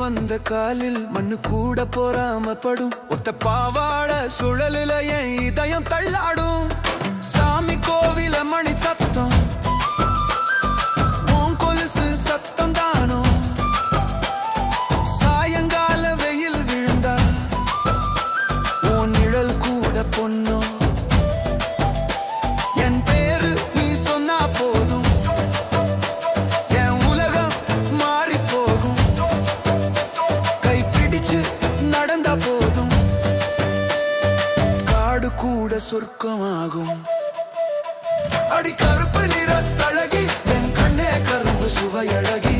வந்த காலில் மண்ணு கூட போராமப்படும். ஒத்த பாவாட சுழலில என் இதயம் தள்ளாடும். சாமி கோவில மணி சத்தம், உன் கொலுசு சத்தம் தானோ. சாயங்கால வெயில் விழுந்தா உன் நிழல் கூட பொன்னோ. என் பேரு நீ சொன்னா போதும், என் உலகம் மாறி போகும். கை பிடிச்சு நடந்தா போதும், காடு கூட சொர்க்கமாகும். அடி கருப்பு நிற தழகி, என் கண்ணே கரும்பு சுவையழகி.